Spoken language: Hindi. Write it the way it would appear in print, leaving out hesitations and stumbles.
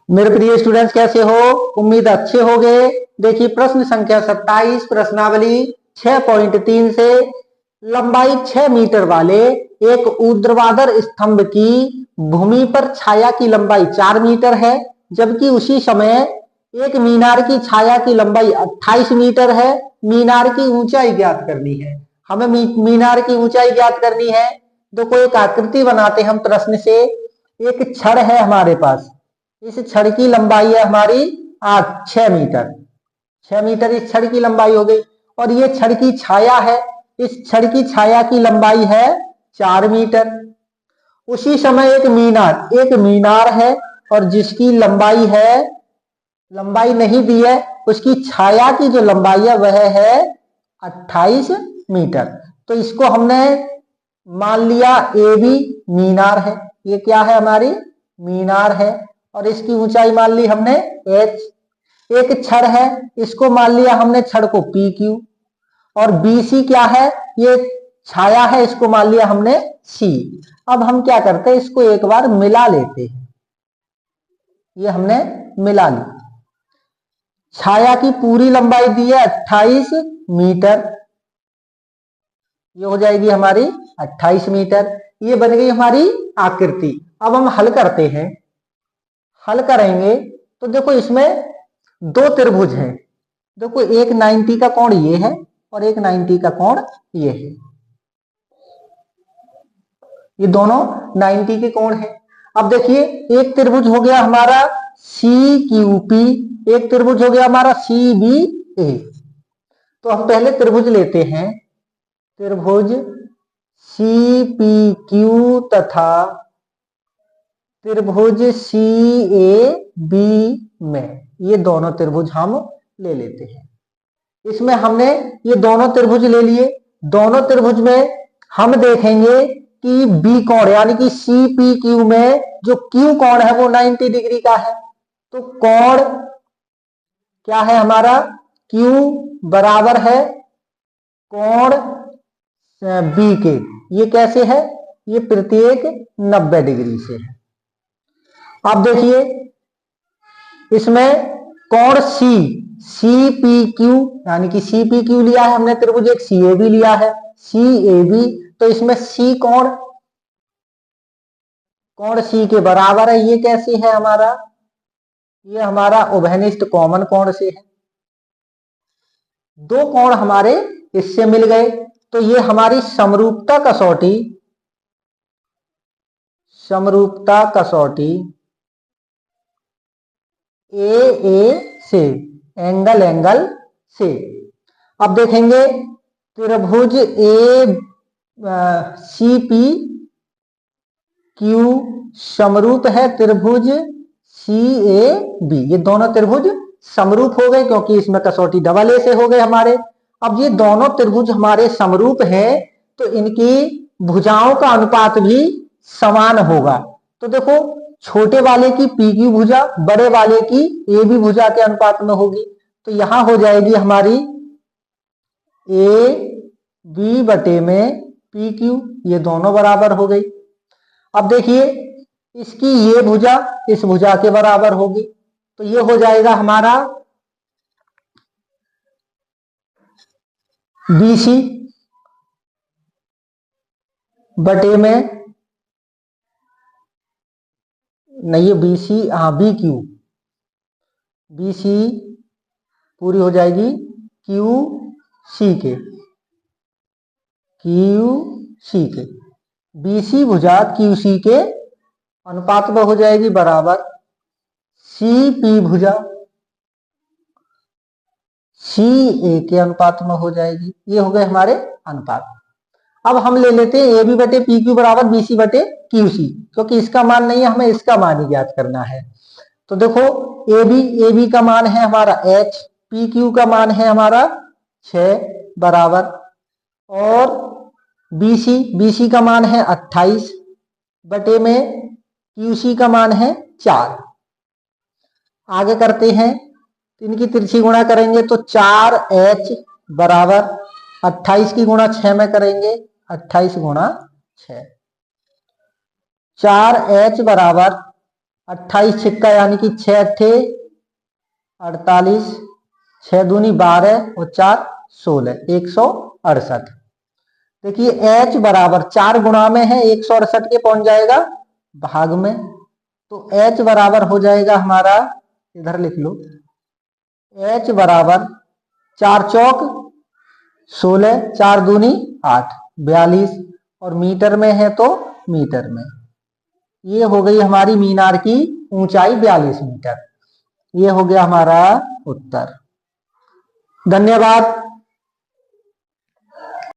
मेरे प्रिय स्टूडेंट्स, कैसे हो? उम्मीद अच्छे हो गए। देखिए प्रश्न संख्या 27 प्रश्नावली 6.3 से लंबाई 6 मीटर वाले एक ऊर्ध्वाधर स्तंभ की भूमि पर छाया की लंबाई 4 मीटर है, जबकि उसी समय एक मीनार की छाया की लंबाई 28 मीटर है। मीनार की ऊंचाई ज्ञात करनी है। हमें मीनार की ऊंचाई ज्ञात करनी है। देखो एक आकृति बनाते हम प्रश्न से। एक छड़ है हमारे पास, इस छड़ की लंबाई है हमारी 6 मीटर। 6 मीटर इस छड़ की लंबाई हो गई। और ये छड़ की छाया है, इस छड़ की छाया की लंबाई है 4 मीटर। उसी समय एक मीनार है और जिसकी लंबाई है, लंबाई नहीं दी है, उसकी छाया की जो लंबाई है वह है 28 मीटर। तो इसको हमने मान लिया ए बी मीनार है। ये क्या है? हमारी मीनार है। और इसकी ऊंचाई मान ली हमने h। एक छड़ है, इसको मान लिया हमने छड़ को पी क्यू। और बी सी क्या है? ये छाया है, इसको मान लिया हमने सी। अब हम क्या करते हैं, इसको एक बार मिला लेते हैं। ये हमने मिला ली। छाया की पूरी लंबाई दी है 28 मीटर, ये हो जाएगी हमारी 28 मीटर। ये बन गई हमारी आकृति। अब हम हल करते हैं। हल करेंगे तो देखो इसमें दो त्रिभुज हैं। देखो एक 90 का कोण ये है और एक 90 का कोण ये है। ये दोनों 90 के कोण हैं। अब देखिए एक त्रिभुज हो गया हमारा सी क्यू पी, एक त्रिभुज हो गया हमारा सी बी ए। तो हम पहले त्रिभुज लेते हैं। त्रिभुज सी पी क्यू तथा त्रिभुज सी ए बी में, ये दोनों त्रिभुज हम ले लेते हैं। इसमें हमने ये दोनों त्रिभुज ले लिए। दोनों त्रिभुज में हम देखेंगे कि बी कोण यानी कि सी पी क्यू में जो क्यू कोण है वो 90 डिग्री का है। तो कोण क्या है हमारा? क्यू बराबर है कोण बी के। ये कैसे है? ये प्रत्येक 90 डिग्री से है। अब देखिए इसमें कोण सी पी क्यू यानी कि सी पी क्यू लिया है हमने त्रिभुज, एक सी ए बी लिया है सी ए बी। तो इसमें सी कोण सी के बराबर है। ये कैसे है हमारा? ये हमारा उभयनिष्ठ कॉमन कोण से है। दो कोण हमारे इससे मिल गए। तो ये हमारी समरूपता कसौटी ए से, एंगल से। अब देखेंगे त्रिभुज ए सी पी क्यू समरूप है त्रिभुज सी ए बी। ये दोनों त्रिभुज समरूप हो गए क्योंकि इसमें कसौटी डबल ए से हो गए हमारे। अब ये दोनों त्रिभुज हमारे समरूप हैं तो इनकी भुजाओं का अनुपात भी समान होगा। तो देखो छोटे वाले की पी क्यू भुजा बड़े वाले की ए बी भुजा के अनुपात में होगी। तो यहां हो जाएगी हमारी ए बी बटे में पी क्यू, ये दोनों बराबर हो गई। अब देखिए इसकी ये भुजा इस भुजा के बराबर होगी। तो ये हो जाएगा हमारा BC बटे में, नहीं ये BC, हाँ BC पूरी हो जाएगी QC के। BC भुजा QC के अनुपात में हो जाएगी बराबर। CP भुजा CA के अनुपात में हो जाएगी। ये हो गए हमारे अनुपात। अब हम ले लेते हैं AB बटे PQ बराबर BC बटे QC, क्योंकि इसका मान नहीं है, हमें इसका मान ही ज्ञात करना है। तो देखो AB का मान है हमारा H, PQ का मान है हमारा 6 बराबर, और BC का मान है 28 बटे में QC का मान है 4। आगे करते हैं, इनकी तिरछी गुणा करेंगे तो 4H बराबर 28 की गुणा 6 में करेंगे, 28 गुणा 6, 4H बराबर 28 छिक्का यानी कि 6 अट्ठे 48, 6 दूनी 12 और 4 16, 168। देखिए H बराबर 4 गुणा में है 168 के पहुंच जाएगा भाग में, तो H बराबर हो जाएगा हमारा, इधर लिख लो, H बराबर 4 चौक 16, 4 दूनी 8, 42 और मीटर में है तो मीटर में। ये हो गई हमारी मीनार की ऊंचाई 42 मीटर। ये हो गया हमारा उत्तर। धन्यवाद।